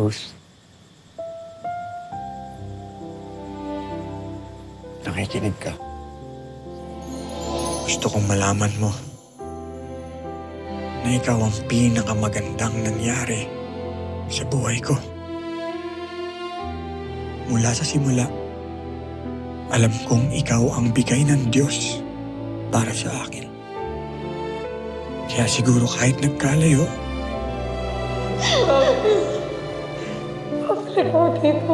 Rose, nakikinig ka. Gusto kong malaman mo na ikaw ang pinakamagandang nangyari sa buhay ko. Mula sa simula, alam kong ikaw ang bigay ng Diyos para sa akin. Kaya siguro kahit nagkalayo, Dito.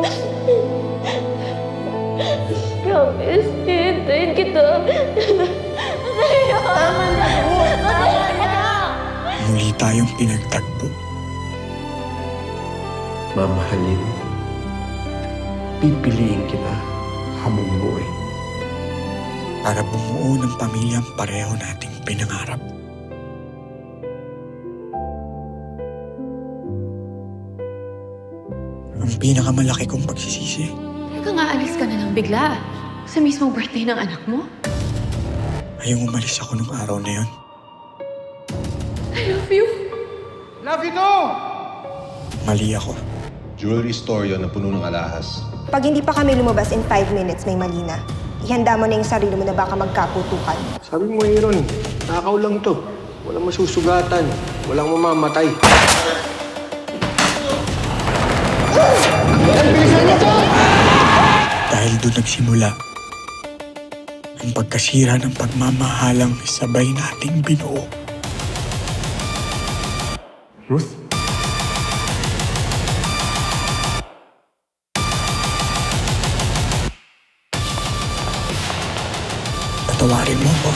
Promise, hihintayin kita. Tama na. Tama na. muli tayong pinagtagpo. Mamahalin, pipiliin kita habang buhay. Para bumuo ng pamilyang pareho nating pinangarap. Ang pinakamalaki kong pagsisisi, Teka nga, alis ka na lang bigla. Sa mismong birthday ng anak mo? ay yung umalis ako nung araw na yun. I love you. Mali ako. Jewelry store yon na puno ng alahas. Pag hindi pa kami lumabas in 5 minutes, may mali na. Ihanda mo na yung sarili mo na baka magkaputukan. Sabi mo, Aaron, nakaw lang to. Walang masusugatan, walang mamamatay. Dahil doon nagsimula ang pagkasira ng pagmamahalang sabay nating binuo. Ruth? Patawarin mo ako.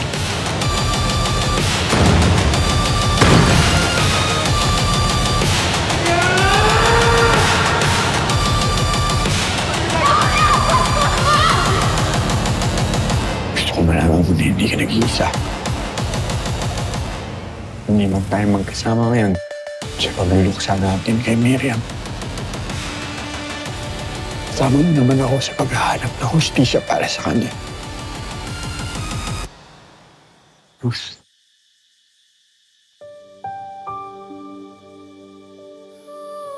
Gusto ko malaman mo na hindi ka nag-iisa. Hindi man tayo magkasama ngayon sa pagluluksa natin kay Miriam. Sama mo naman ako sa paghahanap ng hustisya para sa kanya. Rus.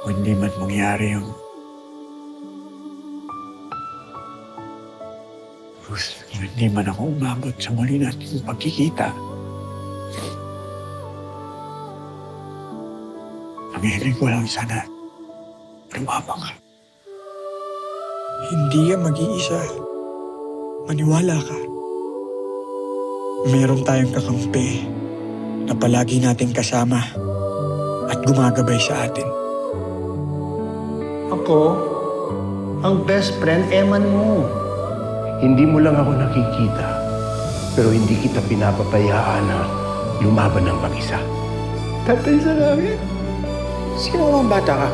Kung hindi man mangyari yung... Rus, kung hindi man ako umabot sa muli natin pagkikita, ang hiling ko lang sana, lumabang ka. Hindi ka mag-iisa. Maniwala ka. Meron tayong kakampi na palagi nating kasama at gumagabay sa atin. Ako, ang best friend, Eman mo. Hindi mo lang ako nakikita, pero hindi kita pinapapayaan na lumaban ng mag-isa. Tatay sa namin. Sino ang bata ka?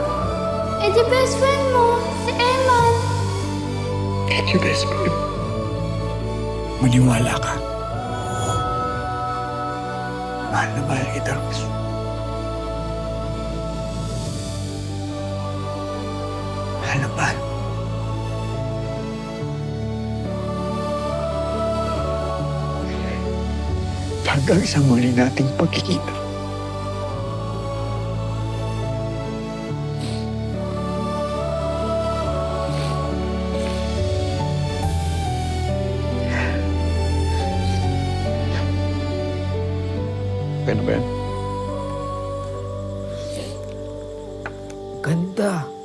Eh, di best friend mo, si Eman. Thank you, best friend. Maniwala ka. Mahal na mahal kita, Rose. Mahal na mahal. Hanggang sa muli nating pagkikita. Ano ba yan? Ganda.